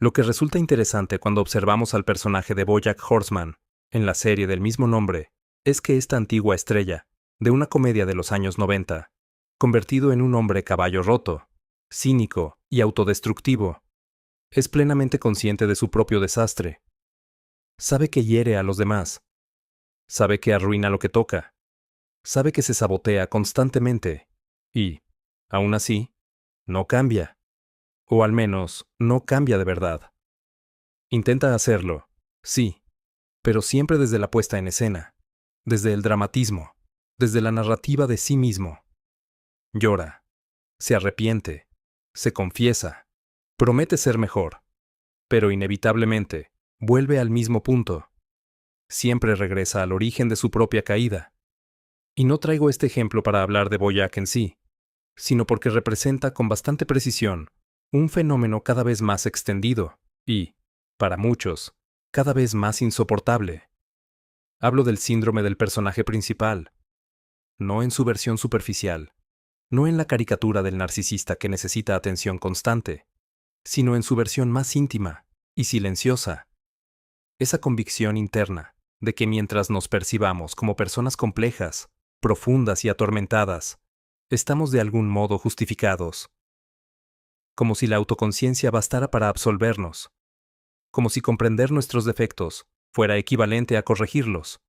Lo que resulta interesante cuando observamos al personaje de BoJack Horseman, en la serie del mismo nombre, es que esta antigua estrella, de una comedia de los años 90, convertido en un hombre caballo roto, cínico y autodestructivo, es plenamente consciente de su propio desastre. Sabe que hiere a los demás, sabe que arruina lo que toca, sabe que se sabotea constantemente y, aún así, no cambia. O al menos, no cambia de verdad. Intenta hacerlo, sí, pero siempre desde la puesta en escena, desde el dramatismo, desde la narrativa de sí mismo. Llora, se arrepiente, se confiesa, promete ser mejor, pero inevitablemente vuelve al mismo punto. Siempre regresa al origen de su propia caída. Y no traigo este ejemplo para hablar de BoJack en sí, sino porque representa con bastante precisión un fenómeno cada vez más extendido y, para muchos, cada vez más insoportable. Hablo del síndrome del personaje principal, no en su versión superficial, no en la caricatura del narcisista que necesita atención constante, sino en su versión más íntima y silenciosa. Esa convicción interna de que mientras nos percibamos como personas complejas, profundas y atormentadas, estamos de algún modo justificados. Como si la autoconciencia bastara para absolvernos. Como si comprender nuestros defectos fuera equivalente a corregirlos.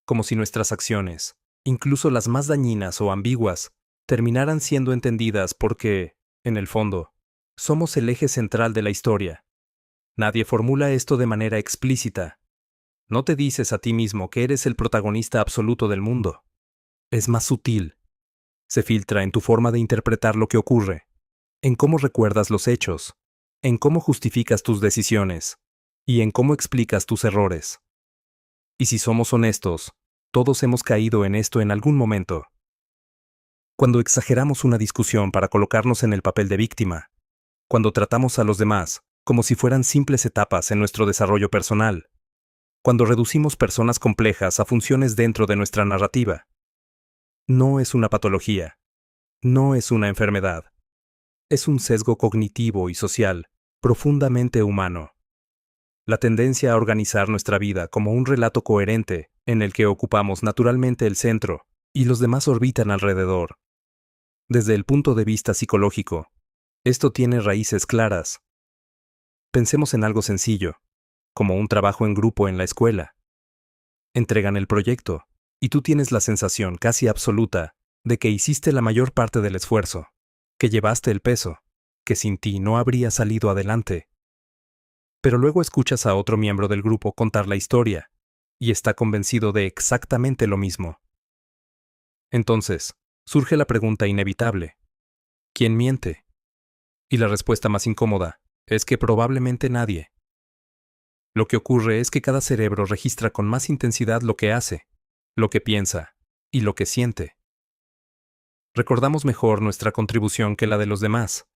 Como si nuestras acciones, incluso las más dañinas o ambiguas, terminaran siendo entendidas porque, en el fondo, somos el eje central de la historia. Nadie formula esto de manera explícita. No te dices a ti mismo que eres el protagonista absoluto del mundo. Es más sutil. Se filtra en tu forma de interpretar lo que ocurre, en cómo recuerdas los hechos, en cómo justificas tus decisiones y en cómo explicas tus errores. Y si somos honestos, todos hemos caído en esto en algún momento. Cuando exageramos una discusión para colocarnos en el papel de víctima, cuando tratamos a los demás como si fueran simples etapas en nuestro desarrollo personal, cuando reducimos personas complejas a funciones dentro de nuestra narrativa. No es una patología, no es una enfermedad. Es un sesgo cognitivo y social, profundamente humano. La tendencia a organizar nuestra vida como un relato coherente, en el que ocupamos naturalmente el centro, y los demás orbitan alrededor. Desde el punto de vista psicológico, esto tiene raíces claras. Pensemos en algo sencillo, como un trabajo en grupo en la escuela. Entregan el proyecto, y tú tienes la sensación casi absoluta de que hiciste la mayor parte del esfuerzo, que llevaste el peso, que sin ti no habría salido adelante. Pero luego escuchas a otro miembro del grupo contar la historia, y está convencido de exactamente lo mismo. Entonces, surge la pregunta inevitable: ¿quién miente? Y la respuesta más incómoda es que probablemente nadie. Lo que ocurre es que cada cerebro registra con más intensidad lo que hace, lo que piensa y lo que siente. Recordamos mejor nuestra contribución que la de los demás.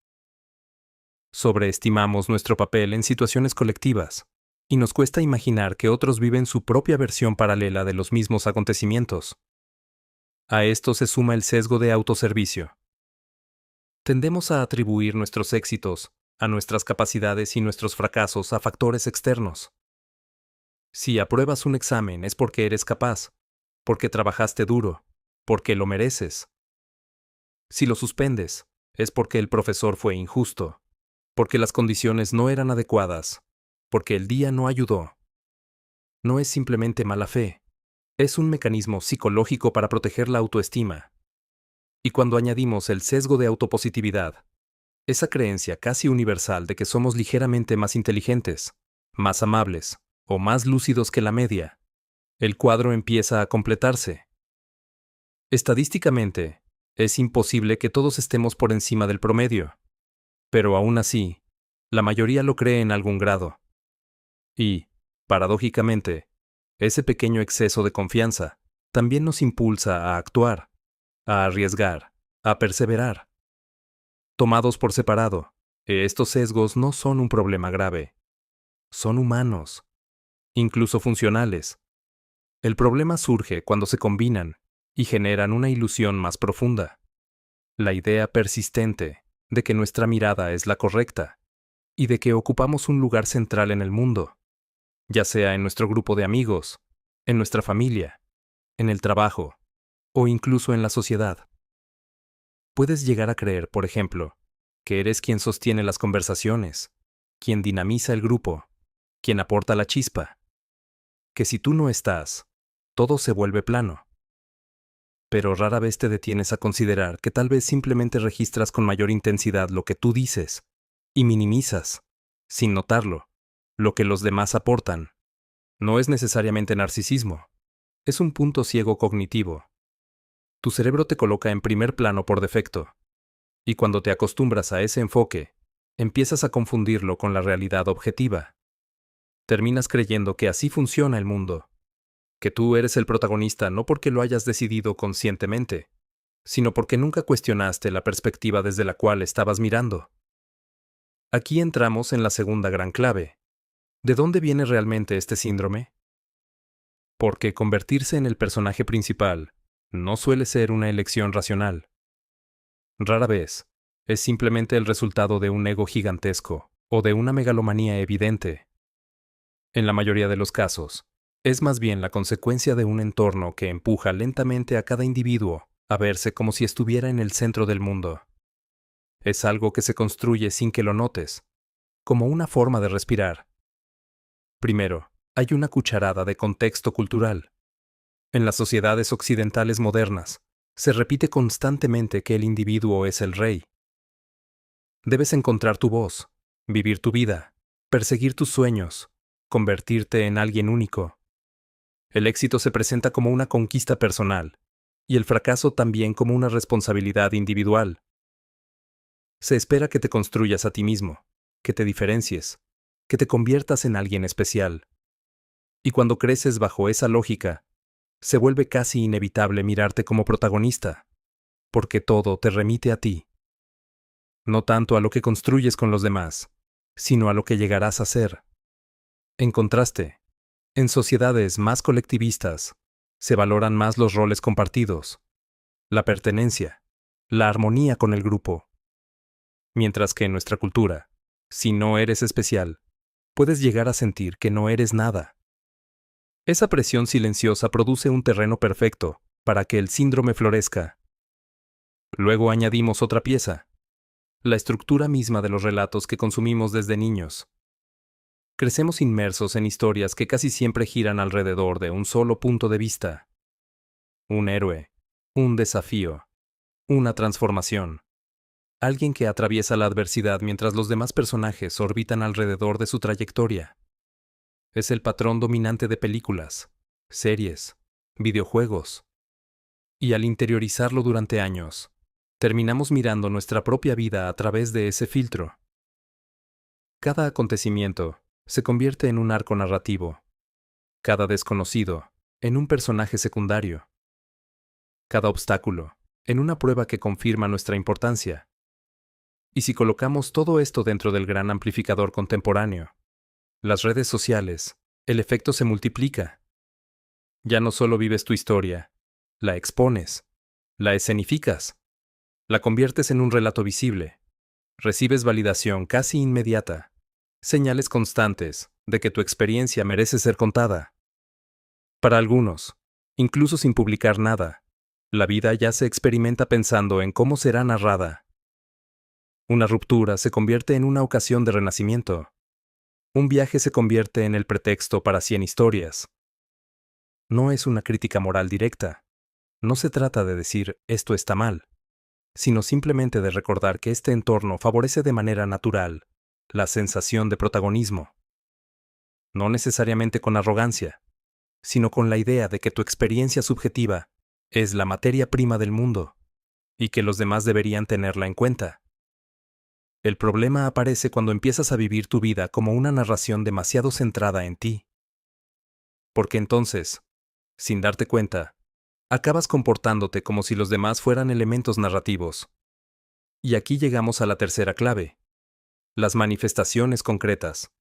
Sobreestimamos nuestro papel en situaciones colectivas, y nos cuesta imaginar que otros viven su propia versión paralela de los mismos acontecimientos. A esto se suma el sesgo de autoservicio. Tendemos a atribuir nuestros éxitos, a nuestras capacidades y nuestros fracasos a factores externos. Si apruebas un examen es porque eres capaz, porque trabajaste duro, porque lo mereces. Si lo suspendes, es porque el profesor fue injusto, porque las condiciones no eran adecuadas, porque el día no ayudó. No es simplemente mala fe, es un mecanismo psicológico para proteger la autoestima. Y cuando añadimos el sesgo de autopositividad, esa creencia casi universal de que somos ligeramente más inteligentes, más amables o más lúcidos que la media, el cuadro empieza a completarse. Estadísticamente, es imposible que todos estemos por encima del promedio, pero aún así, la mayoría lo cree en algún grado. Y, paradójicamente, ese pequeño exceso de confianza también nos impulsa a actuar, a arriesgar, a perseverar. Tomados por separado, estos sesgos no son un problema grave. Son humanos, incluso funcionales. El problema surge cuando se combinan y generan una ilusión más profunda. La idea persistente de que nuestra mirada es la correcta, y de que ocupamos un lugar central en el mundo, ya sea en nuestro grupo de amigos, en nuestra familia, en el trabajo o incluso en la sociedad. Puedes llegar a creer, por ejemplo, que eres quien sostiene las conversaciones, quien dinamiza el grupo, quien aporta la chispa, que si tú no estás, todo se vuelve plano. Pero rara vez te detienes a considerar que tal vez simplemente registras con mayor intensidad lo que tú dices y minimizas, sin notarlo, lo que los demás aportan. No es necesariamente narcisismo, es un punto ciego cognitivo. Tu cerebro te coloca en primer plano por defecto, y cuando te acostumbras a ese enfoque, empiezas a confundirlo con la realidad objetiva. Terminas creyendo que así funciona el mundo, que tú eres el protagonista no porque lo hayas decidido conscientemente, sino porque nunca cuestionaste la perspectiva desde la cual estabas mirando. Aquí entramos en la segunda gran clave. ¿De dónde viene realmente este síndrome? Porque convertirse en el personaje principal no suele ser una elección racional. Rara vez, es simplemente el resultado de un ego gigantesco o de una megalomanía evidente. En la mayoría de los casos, es más bien la consecuencia de un entorno que empuja lentamente a cada individuo a verse como si estuviera en el centro del mundo. Es algo que se construye sin que lo notes, como una forma de respirar. Primero, hay una cucharada de contexto cultural. En las sociedades occidentales modernas, se repite constantemente que el individuo es el rey. Debes encontrar tu voz, vivir tu vida, perseguir tus sueños, convertirte en alguien único. El éxito se presenta como una conquista personal, y el fracaso también como una responsabilidad individual. Se espera que te construyas a ti mismo, que te diferencies, que te conviertas en alguien especial. Y cuando creces bajo esa lógica, se vuelve casi inevitable mirarte como protagonista, porque todo te remite a ti. No tanto a lo que construyes con los demás, sino a lo que llegarás a ser. En contraste, en sociedades más colectivistas, se valoran más los roles compartidos, la pertenencia, la armonía con el grupo. Mientras que en nuestra cultura, si no eres especial, puedes llegar a sentir que no eres nada. Esa presión silenciosa produce un terreno perfecto para que el síndrome florezca. Luego añadimos otra pieza, la estructura misma de los relatos que consumimos desde niños. Crecemos inmersos en historias que casi siempre giran alrededor de un solo punto de vista. Un héroe, un desafío, una transformación. Alguien que atraviesa la adversidad mientras los demás personajes orbitan alrededor de su trayectoria. Es el patrón dominante de películas, series, videojuegos. Y al interiorizarlo durante años, terminamos mirando nuestra propia vida a través de ese filtro. Cada acontecimiento se convierte en un arco narrativo, cada desconocido en un personaje secundario, cada obstáculo en una prueba que confirma nuestra importancia. Y si colocamos todo esto dentro del gran amplificador contemporáneo, las redes sociales, el efecto se multiplica. Ya no solo vives tu historia, la expones, la escenificas, la conviertes en un relato visible, recibes validación casi inmediata, señales constantes de que tu experiencia merece ser contada. Para algunos, incluso sin publicar nada, la vida ya se experimenta pensando en cómo será narrada. Una ruptura se convierte en una ocasión de renacimiento. Un viaje se convierte en el pretexto para 100 historias. No es una crítica moral directa. No se trata de decir esto está mal, sino simplemente de recordar que este entorno favorece de manera natural la sensación de protagonismo. No necesariamente con arrogancia, sino con la idea de que tu experiencia subjetiva es la materia prima del mundo y que los demás deberían tenerla en cuenta. El problema aparece cuando empiezas a vivir tu vida como una narración demasiado centrada en ti. Porque entonces, sin darte cuenta, acabas comportándote como si los demás fueran elementos narrativos. Y aquí llegamos a la tercera clave, las manifestaciones concretas.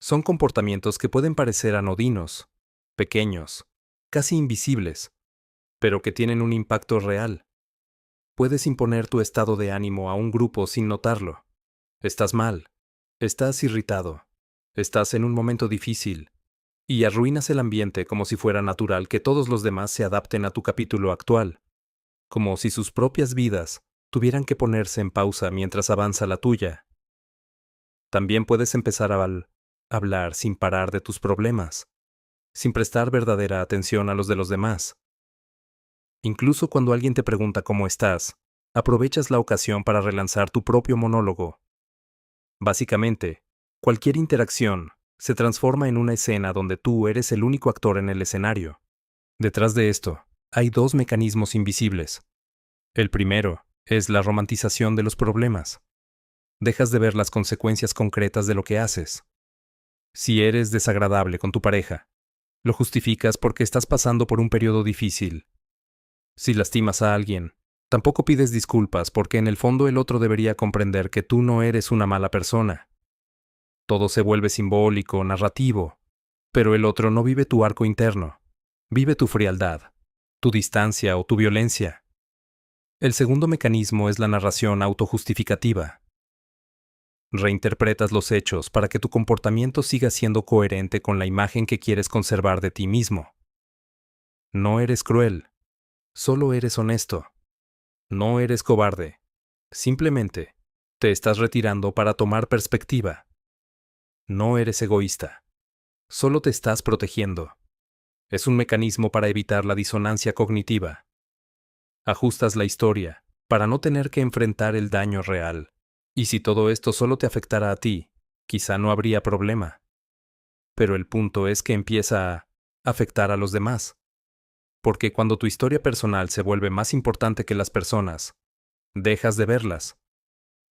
Son comportamientos que pueden parecer anodinos, pequeños, casi invisibles, pero que tienen un impacto real. Puedes imponer tu estado de ánimo a un grupo sin notarlo. Estás mal, Estás irritado. Estás en un momento difícil. Y arruinas el ambiente como si fuera natural que todos los demás se adapten a tu capítulo actual. Como si sus propias vidas tuvieran que ponerse en pausa mientras avanza la tuya. También puedes empezar a hablar sin parar de tus problemas, sin prestar verdadera atención a los de los demás. Incluso cuando alguien te pregunta cómo estás, aprovechas la ocasión para relanzar tu propio monólogo. Básicamente, cualquier interacción se transforma en una escena donde tú eres el único actor en el escenario. Detrás de esto, hay dos mecanismos invisibles. El primero es la romantización de los problemas. Dejas de ver las consecuencias concretas de lo que haces. Si eres desagradable con tu pareja, lo justificas porque estás pasando por un periodo difícil. Si lastimas a alguien, tampoco pides disculpas porque en el fondo el otro debería comprender que tú no eres una mala persona. Todo se vuelve simbólico, narrativo, pero el otro no vive tu arco interno, vive tu frialdad, tu distancia o tu violencia. El segundo mecanismo es la narración autojustificativa. Reinterpretas los hechos para que tu comportamiento siga siendo coherente con la imagen que quieres conservar de ti mismo. No eres cruel, solo eres honesto. No eres cobarde. Simplemente, te estás retirando para tomar perspectiva. No eres egoísta. Solo te estás protegiendo. Es un mecanismo para evitar la disonancia cognitiva. Ajustas la historia para no tener que enfrentar el daño real. Y si todo esto solo te afectara a ti, quizá no habría problema. Pero el punto es que empieza a afectar a los demás. Porque cuando tu historia personal se vuelve más importante que las personas, dejas de verlas.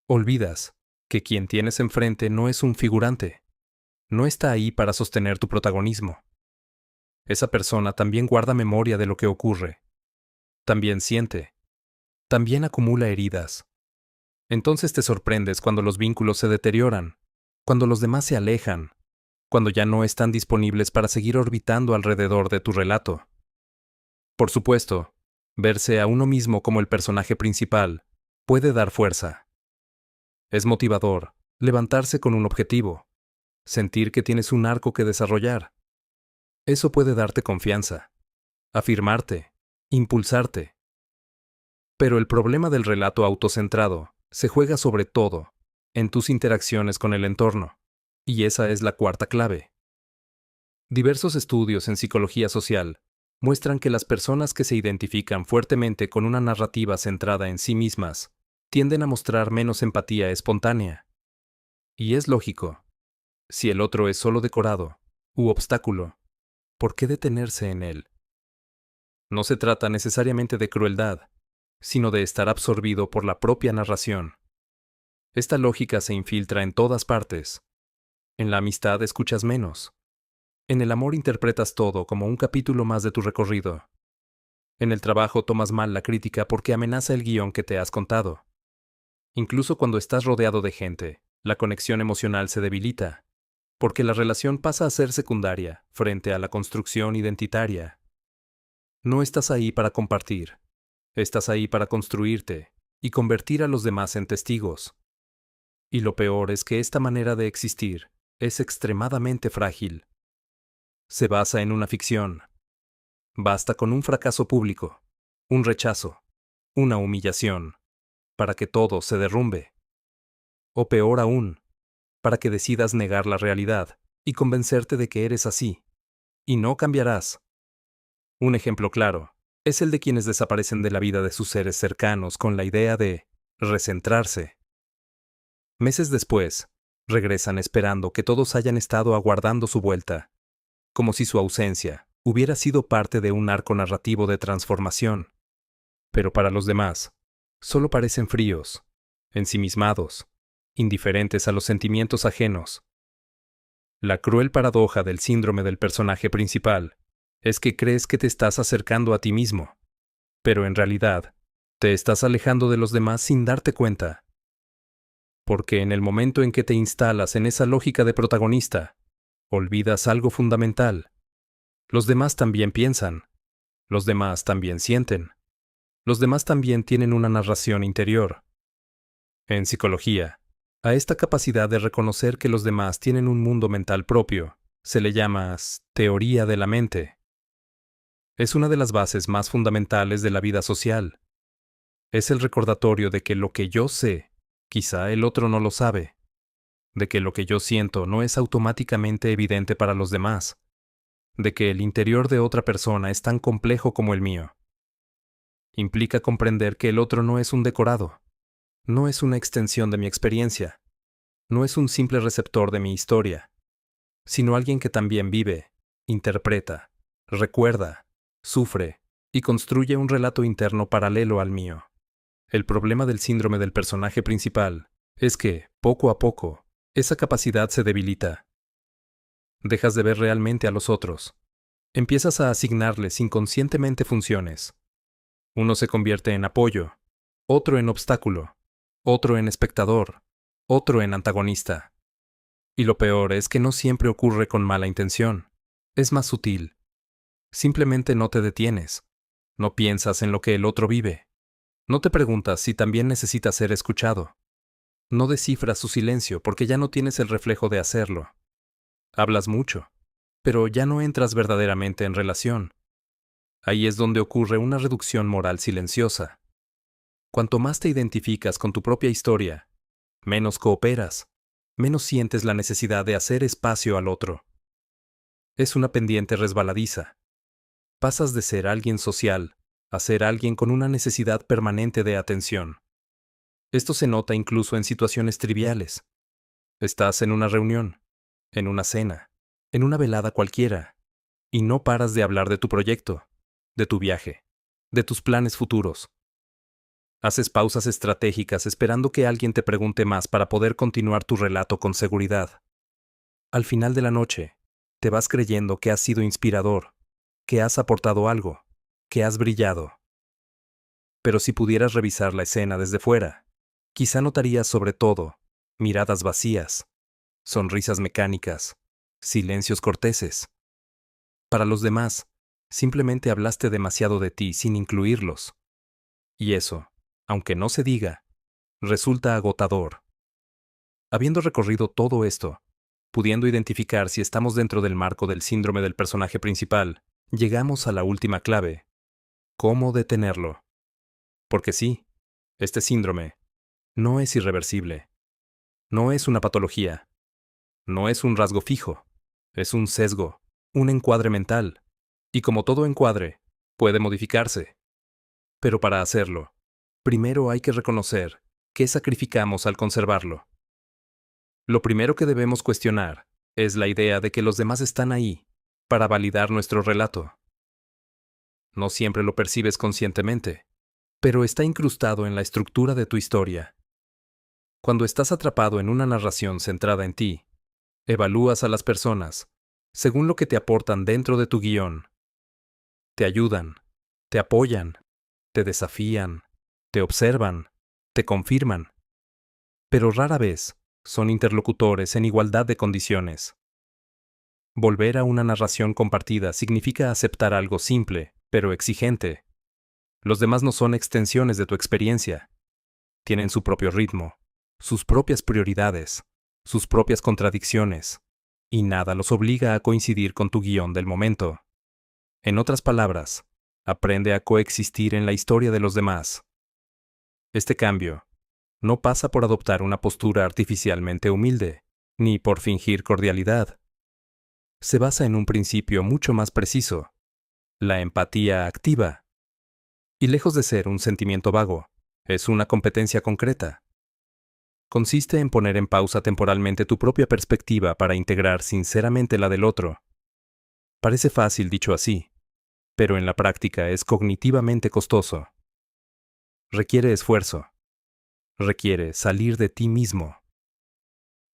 Olvidas que quien tienes enfrente no es un figurante. No está ahí para sostener tu protagonismo. Esa persona también guarda memoria de lo que ocurre. También siente. También acumula heridas. Entonces te sorprendes cuando los vínculos se deterioran, cuando los demás se alejan, cuando ya no están disponibles para seguir orbitando alrededor de tu relato. Por supuesto, verse a uno mismo como el personaje principal puede dar fuerza. Es motivador levantarse con un objetivo, sentir que tienes un arco que desarrollar. Eso puede darte confianza, afirmarte, impulsarte. Pero el problema del relato autocentrado se juega sobre todo en tus interacciones con el entorno, y esa es la cuarta clave. Diversos estudios en psicología social muestran que las personas que se identifican fuertemente con una narrativa centrada en sí mismas tienden a mostrar menos empatía espontánea. Y es lógico. Si el otro es solo decorado u obstáculo, ¿por qué detenerse en él? No se trata necesariamente de crueldad, sino de estar absorbido por la propia narración. Esta lógica se infiltra en todas partes. En la amistad escuchas menos. En el amor interpretas todo como un capítulo más de tu recorrido. En el trabajo tomas mal la crítica porque amenaza el guión que te has contado. Incluso cuando estás rodeado de gente, la conexión emocional se debilita, porque la relación pasa a ser secundaria frente a la construcción identitaria. No estás ahí para compartir. Estás ahí para construirte y convertir a los demás en testigos. Y lo peor es que esta manera de existir es extremadamente frágil. Se basa en una ficción. Basta con un fracaso público, un rechazo, una humillación, para que todo se derrumbe. O peor aún, para que decidas negar la realidad y convencerte de que eres así, y no cambiarás. Un ejemplo claro es el de quienes desaparecen de la vida de sus seres cercanos con la idea de recentrarse. Meses después, regresan esperando que todos hayan estado aguardando su vuelta, como si su ausencia hubiera sido parte de un arco narrativo de transformación. Pero para los demás, solo parecen fríos, ensimismados, indiferentes a los sentimientos ajenos. La cruel paradoja del síndrome del personaje principal es que crees que te estás acercando a ti mismo, pero en realidad, te estás alejando de los demás sin darte cuenta. Porque en el momento en que te instalas en esa lógica de protagonista, olvidas algo fundamental. Los demás también piensan. Los demás también sienten. Los demás también tienen una narración interior. En psicología, A esta capacidad de reconocer que los demás tienen un mundo mental propio se le llama teoría de la mente. Es una de las bases más fundamentales de la vida social. Es el recordatorio de que lo que yo sé, quizá el otro no lo sabe, de que lo que yo siento no es automáticamente evidente para los demás, de que el interior de otra persona es tan complejo como el mío. Implica comprender que el otro no es un decorado, no es una extensión de mi experiencia, no es un simple receptor de mi historia, sino alguien que también vive, interpreta, recuerda, sufre y construye un relato interno paralelo al mío. El problema del síndrome del personaje principal es que, poco a poco, esa capacidad se debilita. Dejas de ver realmente a los otros. Empiezas a asignarles inconscientemente funciones. Uno se convierte en apoyo, otro en obstáculo, otro en espectador, otro en antagonista. Y lo peor es que no siempre ocurre con mala intención. Es más sutil. Simplemente no te detienes. No piensas en lo que el otro vive. No te preguntas si también necesita ser escuchado. No descifras su silencio porque ya no tienes el reflejo de hacerlo. Hablas mucho, pero ya no entras verdaderamente en relación. Ahí es donde ocurre una reducción moral silenciosa. Cuanto más te identificas con tu propia historia, menos cooperas, menos sientes la necesidad de hacer espacio al otro. Es una pendiente resbaladiza. Pasas de ser alguien social a ser alguien con una necesidad permanente de atención. Esto se nota incluso en situaciones triviales. Estás en una reunión, en una cena, en una velada cualquiera, y no paras de hablar de tu proyecto, de tu viaje, de tus planes futuros. Haces pausas estratégicas esperando que alguien te pregunte más para poder continuar tu relato con seguridad. Al final de la noche, te vas creyendo que has sido inspirador, que has aportado algo, que has brillado. Pero si pudieras revisar la escena desde fuera, quizá notarías sobre todo miradas vacías, sonrisas mecánicas, silencios corteses. Para los demás, simplemente hablaste demasiado de ti sin incluirlos. Y eso, aunque no se diga, resulta agotador. Habiendo recorrido todo esto, pudiendo identificar si estamos dentro del marco del síndrome del personaje principal, llegamos a la última clave: ¿cómo detenerlo? Porque sí, este síndrome no es irreversible, no es una patología, no es un rasgo fijo, es un sesgo, un encuadre mental, y como todo encuadre, puede modificarse. Pero para hacerlo, primero hay que reconocer qué sacrificamos al conservarlo. Lo primero que debemos cuestionar es la idea de que los demás están ahí para validar nuestro relato. No siempre lo percibes conscientemente, pero está incrustado en la estructura de tu historia. Cuando estás atrapado en una narración centrada en ti, evalúas a las personas según lo que te aportan dentro de tu guión. Te ayudan, te apoyan, te desafían, te observan, te confirman, pero rara vez son interlocutores en igualdad de condiciones. Volver a una narración compartida significa aceptar algo simple, pero exigente. Los demás no son extensiones de tu experiencia. Tienen su propio ritmo, sus propias prioridades, sus propias contradicciones, y nada los obliga a coincidir con tu guión del momento. En otras palabras, aprende a coexistir en la historia de los demás. Este cambio no pasa por adoptar una postura artificialmente humilde, ni por fingir cordialidad. Se basa en un principio mucho más preciso: la empatía activa. Y lejos de ser un sentimiento vago, es una competencia concreta. Consiste en poner en pausa temporalmente tu propia perspectiva para integrar sinceramente la del otro. Parece fácil dicho así, pero en la práctica es cognitivamente costoso. Requiere esfuerzo. Requiere salir de ti mismo.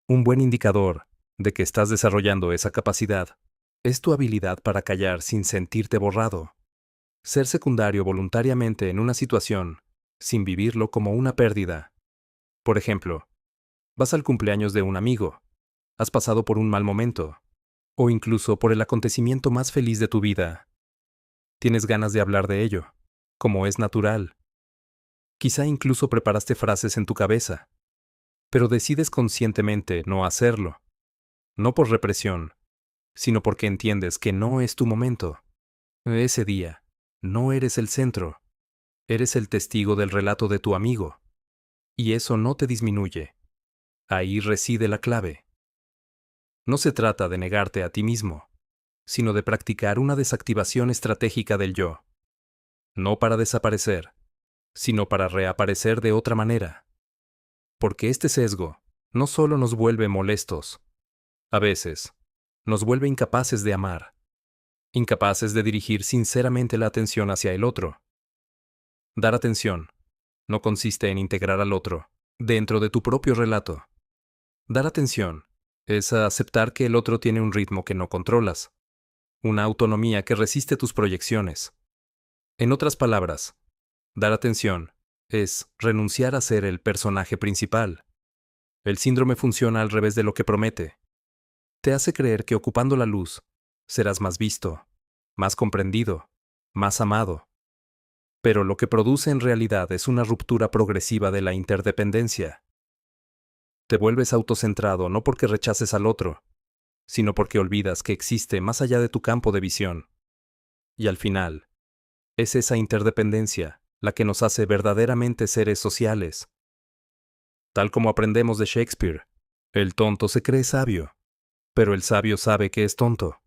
Un buen indicador de que estás desarrollando esa capacidad es tu habilidad para callar sin sentirte borrado. Ser secundario voluntariamente en una situación sin vivirlo como una pérdida. Por ejemplo, vas al cumpleaños de un amigo, has pasado por un mal momento, o incluso por el acontecimiento más feliz de tu vida. Tienes ganas de hablar de ello, como es natural. Quizá incluso preparaste frases en tu cabeza. pero decides conscientemente no hacerlo, no por represión, sino porque entiendes que no es tu momento. Ese día, no eres el centro, eres el testigo del relato de tu amigo, y eso no te disminuye. Ahí reside la clave. No se trata de negarte a ti mismo, sino de practicar una desactivación estratégica del yo, no para desaparecer, sino para reaparecer de otra manera. Porque este sesgo no solo nos vuelve molestos, a veces, nos vuelve incapaces de amar, incapaces de dirigir sinceramente la atención hacia el otro. Dar atención no consiste en integrar al otro dentro de tu propio relato. Dar atención es aceptar que el otro tiene un ritmo que no controlas, una autonomía que resiste tus proyecciones. En otras palabras, dar atención es renunciar a ser el personaje principal. El síndrome funciona al revés de lo que promete. Te hace creer que ocupando la luz serás más visto, más comprendido, más amado. Pero lo que produce en realidad es una ruptura progresiva de la interdependencia. Te vuelves autocentrado no porque rechaces al otro, sino porque olvidas que existe más allá de tu campo de visión. Y al final, es esa interdependencia la que nos hace verdaderamente seres sociales. Tal como aprendemos de Shakespeare, el tonto se cree sabio, pero el sabio sabe que es tonto.